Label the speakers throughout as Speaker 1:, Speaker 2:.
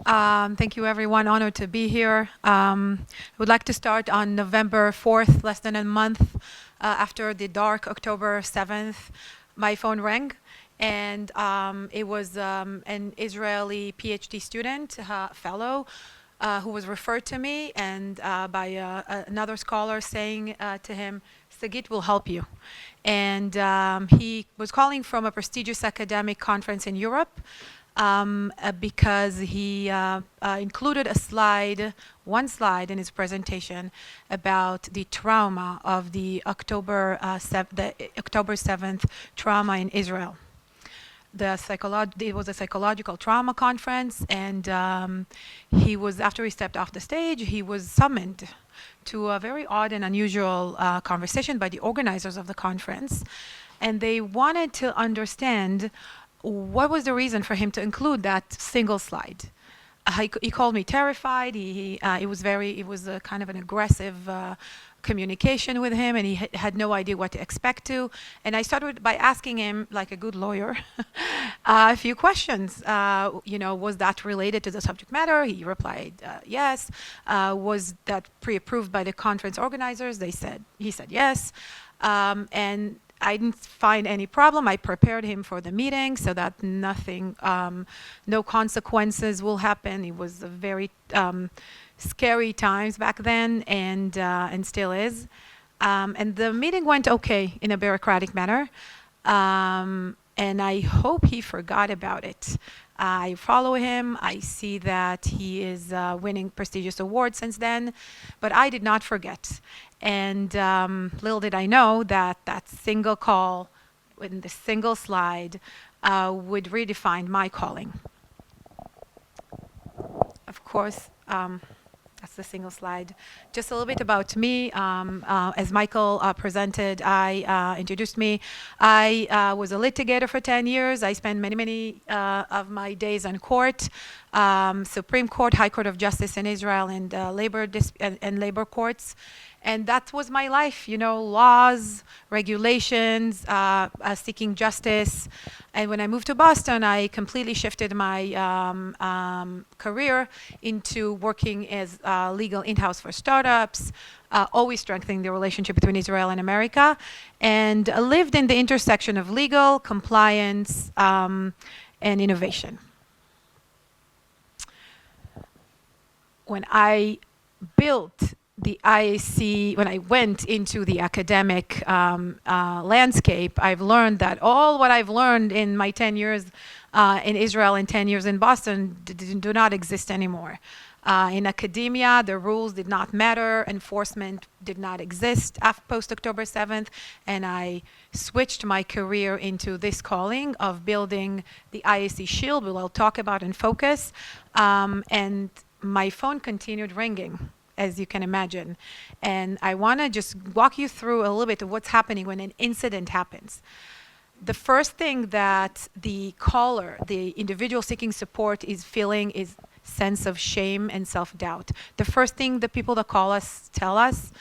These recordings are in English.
Speaker 1: Thank you, everyone. Honored to be here. I would like to start on November 4th, less than a month after the dark October 7th. My phone rang, and it was an Israeli PhD student, fellow, who was referred to me and by another scholar saying to him, Sagit will help you. And he was calling from a prestigious academic conference in Europe because he included one slide in his presentation about the trauma of the October 7th trauma in Israel. It was a psychological trauma conference, and after he stepped off the stage, he was summoned to a very odd and unusual conversation by the organizers of the conference. And they wanted to understand what was the reason for him to include that single slide. He called me terrified. It was a kind of an aggressive communication with him, and he had no idea what to expect to. And I started by asking him, like a good lawyer, a few questions. Was that related to the subject matter? He replied, yes. Was that pre-approved by the conference organizers? He said yes. And I didn't find any problem. I prepared him for the meeting so that no consequences will happen. It was a very scary times back then, and still is. And the meeting went okay in a bureaucratic manner. And I hope he forgot about it. I follow him. I see that he is winning prestigious awards since then, but I did not forget. And little did I know that single call in the single slide would redefine my calling. Of course, that's the single slide. Just a little bit about me. As Michael introduced me. I was a litigator for 10 years. I spent many of my days on court, Supreme Court, High Court of Justice in Israel, and labor courts. And that was my life, laws, regulations, seeking justice. And when I moved to Boston, I completely shifted my career into working as legal in-house for startups, always strengthening the relationship between Israel and America, and lived in the intersection of legal, compliance, and innovation. When I built the IAC, when I went into the academic landscape, I've learned that all what I've learned in my 10 years in Israel and 10 years in Boston do not exist anymore. In academia, the rules did not matter, enforcement did not exist post-October 7th, and I switched my career into this calling of building the IAC Shield, which I'll talk about and focus, and my phone continued ringing, as you can imagine. And I want to just walk you through a little bit of what's happening when an incident happens. The first thing that the caller, the individual seeking support, is feeling is sense of shame and self-doubt. The first thing the people that call us tell us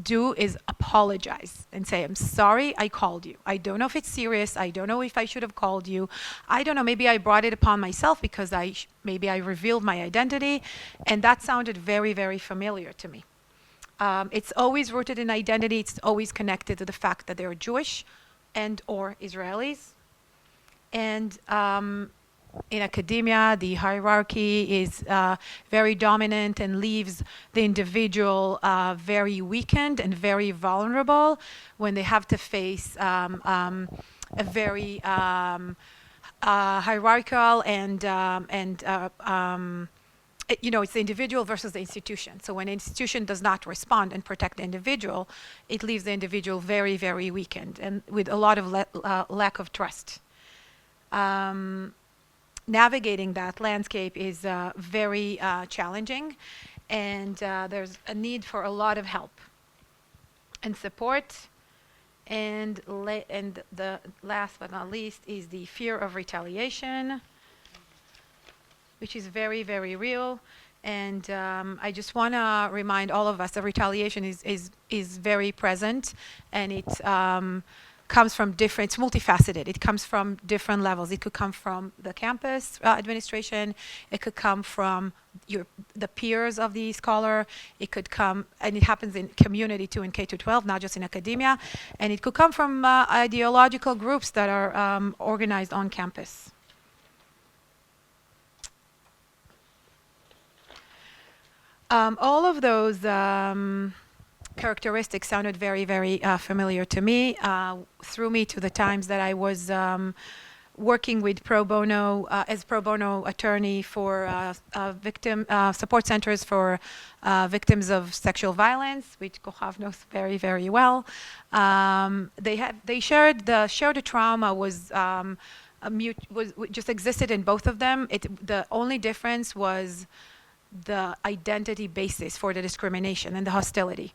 Speaker 1: do is apologize and say, I'm sorry I called you. I don't know if it's serious. I don't know if I should have called you. I don't know, maybe I brought it upon myself because maybe I revealed my identity. And that sounded very, very familiar to me. It's always rooted in identity. It's always connected to the fact that they're Jewish and or Israelis. And in academia, the hierarchy is very dominant and leaves the individual very weakened and very vulnerable when they have to face a very hierarchical and it's the individual versus the institution. So when an institution does not respond and protect the individual, it leaves the individual very, very weakened and with a lot of lack of trust. Navigating that landscape is very challenging, and there's a need for a lot of help and support. And the last but not least is the fear of retaliation, which is very, very real. And I just want to remind all of us that retaliation is very present, and it comes from different, it's multifaceted. It comes from different levels. It could come from the campus administration. It could come from the peers of the scholar. It could come, and it happens in community too, in K to 12, not just in academia. And it could come from ideological groups that are organized on campus. All of those characteristics sounded very, very familiar to me, threw me to the times that I was working with pro bono, as pro bono attorney for victim support centers for victims of sexual violence, which Kochav knows very, very well. They shared the trauma was just existed in both of them. The only difference was the identity basis for the discrimination and the hostility.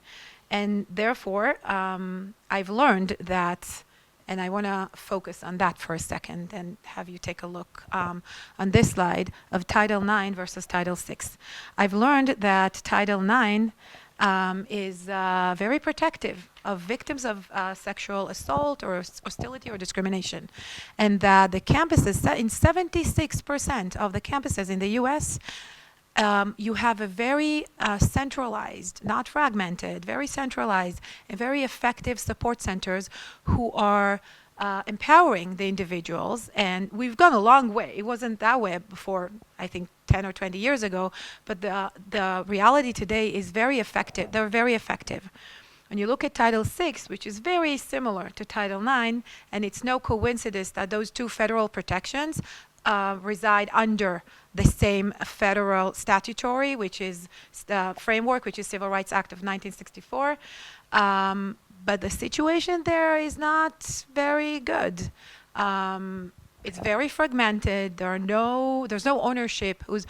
Speaker 1: And therefore, I've learned that, and I want to focus on that for a second and have you take a look on this slide of Title IX versus Title VI. I've learned that Title IX is very protective of victims of sexual assault or hostility or discrimination. And that the campuses, in 76% of the campuses in the US, you have a very centralized, not fragmented, very centralized and very effective support centers who are empowering the individuals. And we've gone a long way. It wasn't that way before, I think, 10 or 20 years ago. But the reality today is very effective. They're very effective. When you look at Title VI, which is very similar to Title IX, and it's no coincidence that those two federal protections reside under the same federal statutory, which is the framework, which is Civil Rights Act of 1964. But the situation there is not very good. It's very fragmented. There's no ownership who's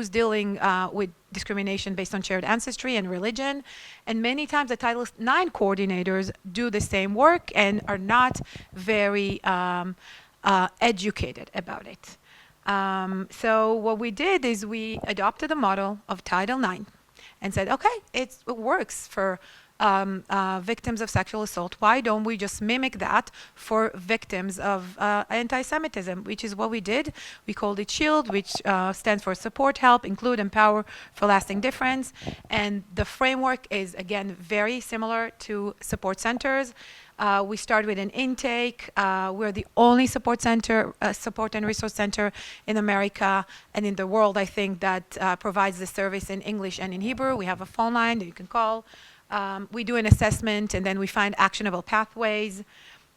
Speaker 1: dealing with discrimination based on shared ancestry and religion. And many times the Title IX coordinators do the same work and are not very educated about it. So what we did is we adopted a model of Title IX and said, okay, it works for victims of sexual assault. Why don't we just mimic that for victims of anti-Semitism, which is what we did. We called it SHIELD, which stands for Support, Help, Include, Empower for Lasting Difference. And the framework is, again, very similar to support centers. We start with an intake. We're the only support center, support and resource center in America and in the world, I think, that provides the service in English and in Hebrew. We have a phone line that you can call. We do an assessment, and then we find actionable pathways.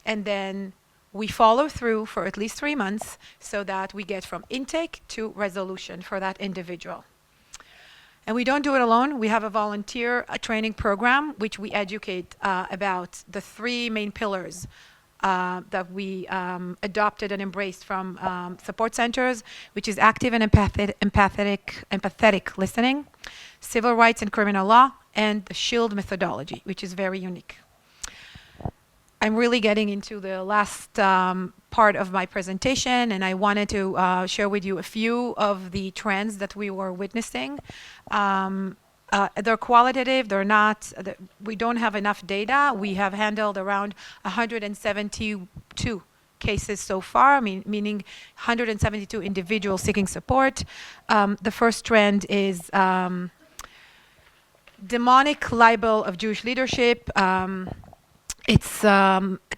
Speaker 1: And then we follow through for at least 3 months so that we get from intake to resolution for that individual. And we don't do it alone. We have a volunteer training program, which we educate about the 3 main pillars that we adopted and embraced from support centers, which is active and empathetic listening, civil rights and criminal law, and the SHIELD methodology, which is very unique. I'm really getting into the last part of my presentation, and I wanted to share with you a few of the trends that we were witnessing. They're qualitative, they're not, we don't have enough data. We have handled around 172 cases so far, meaning 172 individuals seeking support. The first trend is demonic libel of Jewish leadership. It's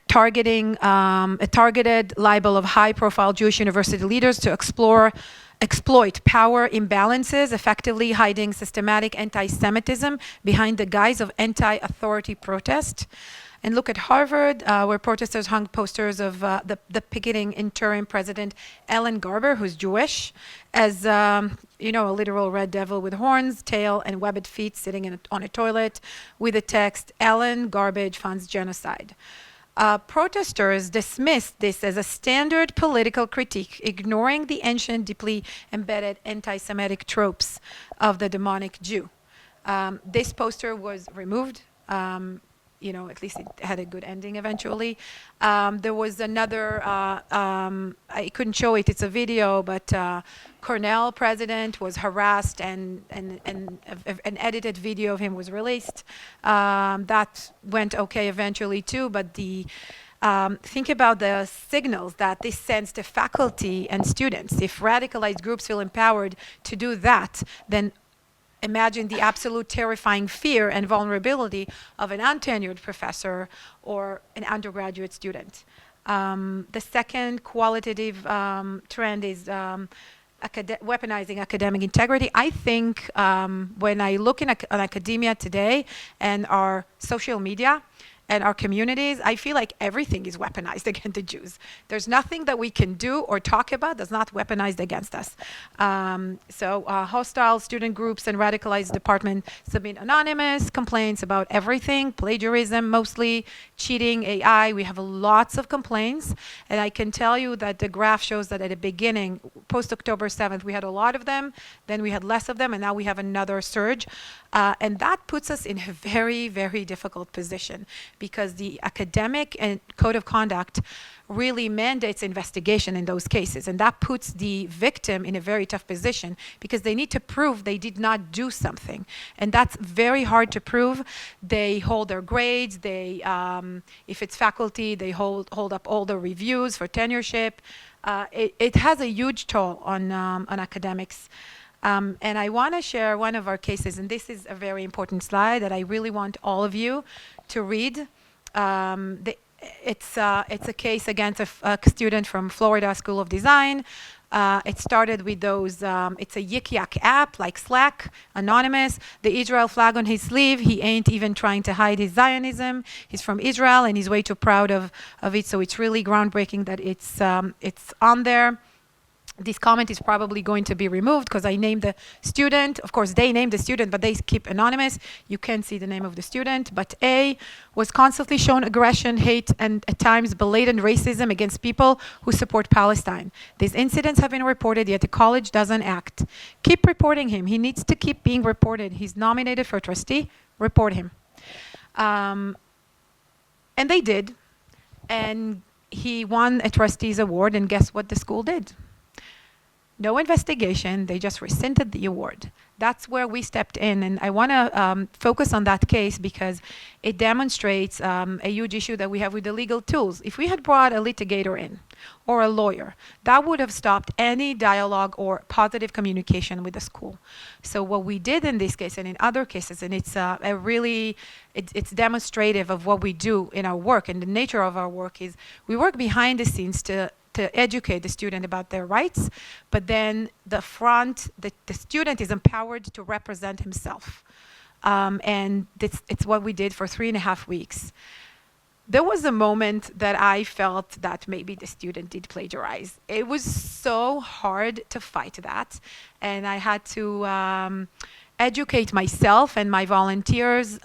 Speaker 1: targeting a targeted libel of high-profile Jewish university leaders to exploit power imbalances, effectively hiding systematic anti-Semitism behind the guise of anti-authority protest. And look at Harvard, where protesters hung posters of the picketing interim president, Ellen Garber, who's Jewish, as a literal red devil with horns, tail, and webbed feet sitting on a toilet with the text, "Ellen Garbage funds genocide." Protesters dismissed this as a standard political critique, ignoring the ancient, deeply embedded anti-Semitic tropes of the demonic Jew. This poster was removed. At least it had a good ending eventually. There was another, I couldn't show it, it's a video, but Cornell president was harassed and an edited video of him was released. That went okay eventually too, but the Think about the signals that this sends to faculty and students. If radicalized groups feel empowered to do that, then imagine the absolute terrifying fear and vulnerability of an untenured professor or an undergraduate student. The second qualitative trend is weaponizing academic integrity. I think when I look on academia today and our social media and our communities, I feel like everything is weaponized against the Jews. There's nothing that we can do or talk about that's not weaponized against us. So hostile student groups and radicalized departments submit anonymous complaints about everything, plagiarism mostly, cheating, AI. We have lots of complaints. And I can tell you that the graph shows that at the beginning, post-October 7th, we had a lot of them, then we had less of them, and now we have another surge. And that puts us in a very, very difficult position because the academic and code of conduct really mandates investigation in those cases. And that puts the victim in a very tough position because they need to prove they did not do something. And that's very hard to prove. They hold their grades. They, if it's faculty, they hold up all the reviews for tenureship. It has a huge toll on academics. And I want to share one of our cases, and this is a very important slide that I really want all of you to read. It's a case against a student from Florida School of Design. It started with those, it's a Yik Yak app like Slack, anonymous, the Israel flag on his sleeve. He ain't even trying to hide his Zionism. He's from Israel and he's way too proud of it. So it's really groundbreaking that it's on there. This comment is probably going to be removed because I named the student. Of course, they named the student, but they keep anonymous. You can't see the name of the student. But A was constantly shown aggression, hate, and at times blatant racism against people who support Palestine. These incidents have been reported, yet the college doesn't act. Keep reporting him. He needs to keep being reported. He's nominated for trustee. Report him. And they did. And he won a trustee's award. And guess what the school did? No investigation, they just rescinded the award. That's where we stepped in, and I want to focus on that case because it demonstrates a huge issue that we have with the legal tools. If we had brought a litigator in, or a lawyer, that would have stopped any dialogue or positive communication with the school. So what we did in this case and in other cases, and it's it's demonstrative of what we do in our work, and the nature of our work is we work behind the scenes to educate the student about their rights, but then the student is empowered to represent himself. And it's what we did for 3.5 weeks. There was a moment that I felt that maybe the student did plagiarize. It was so hard to fight that, and I had to educate myself and my volunteers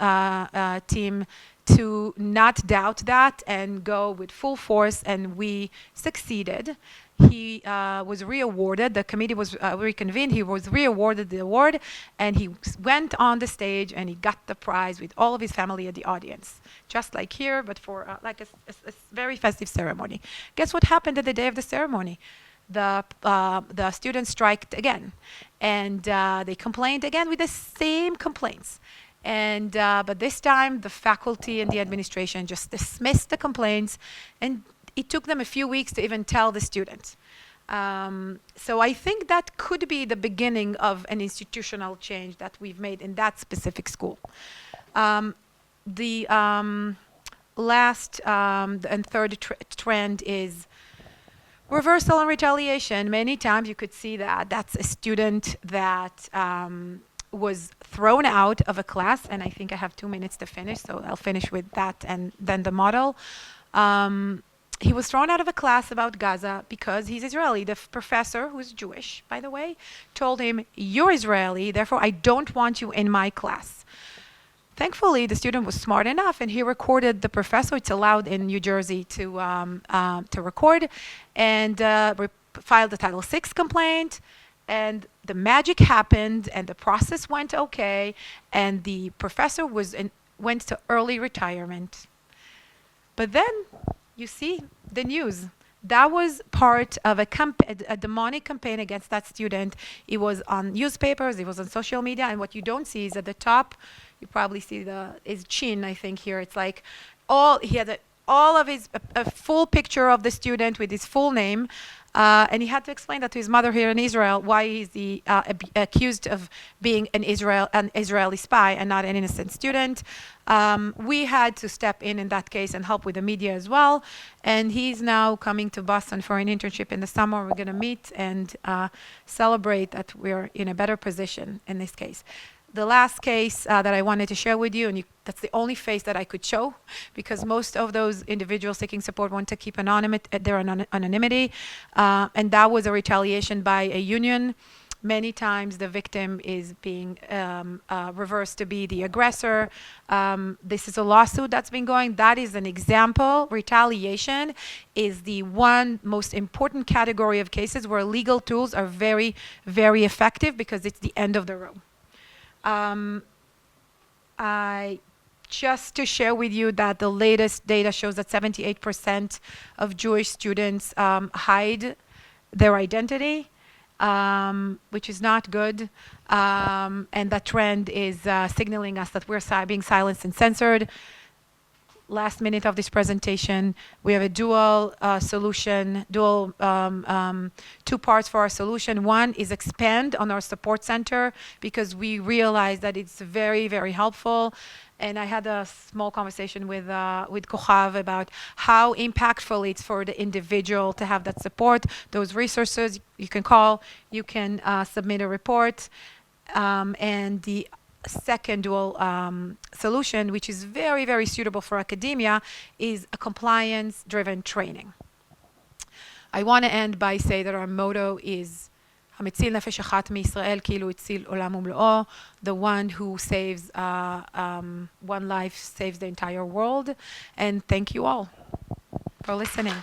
Speaker 1: team to not doubt that and go with full force, and we succeeded. He was re-awarded, the committee was reconvened, he was re-awarded the award, and he went on the stage and he got the prize with all of his family at the audience. Just like here, but for like a very festive ceremony. Guess what happened at the day of the ceremony? The students striked again, and they complained again with the same complaints. And but this time, the faculty and the administration just dismissed the complaints, and it took them a few weeks to even tell the students. So I think that could be the beginning of an institutional change that we've made in that specific school. The last and third trend is reversal and retaliation. Many times you could see that. That's a student that was thrown out of a class, and I think I have 2 minutes to finish, so I'll finish with that and then the model. He was thrown out of a class about Gaza because he's Israeli. The professor, who's Jewish, by the way, told him, "You're Israeli, therefore I don't want you in my class." Thankfully, the student was smart enough, and he recorded the professor. It's allowed in New Jersey to record, and filed a Title VI complaint. And the magic happened, and the process went okay, and the professor went to early retirement. But then, you see the news. That was part of a demonic campaign against that student. It was on newspapers, it was on social media, and what you don't see is at the top, you probably see his chin, I think, here. It's like, he had all of his, a full picture of the student with his full name. And he had to explain that to his mother here in Israel, why he's accused of being an Israeli spy and not an innocent student. We had to step in that case and help with the media as well. And he's now coming to Boston for an internship in the summer. We're going to meet and celebrate that we're in a better position in this case. The last case that I wanted to share with you, and that's the only face that I could show, because most of those individuals seeking support want to keep their anonymity, and that was a retaliation by a union. Many times the victim is being reversed to be the aggressor. This is a lawsuit that's been going. That is an example. Retaliation is the one most important category of cases where legal tools are very, very effective, because it's the end of the road. Just to share with you that the latest data shows that 78% of Jewish students hide their identity, which is not good. And that trend is signaling us that we're being silenced and censored. Last minute of this presentation, we have a dual solution, two parts for our solution. One is expand on our support center, because we realize that it's very, very helpful. And I had a small conversation with Kochav about how impactful it's for the individual to have that support. Those resources you can call, you can submit a report, and the second dual solution, which is very, very suitable for academia, is a compliance-driven training. I want to end by saying that our motto is המציל נפש אחת מישראל כאילו הציל עולם ומלואו. The one who saves one life saves the entire world. And thank you all for listening.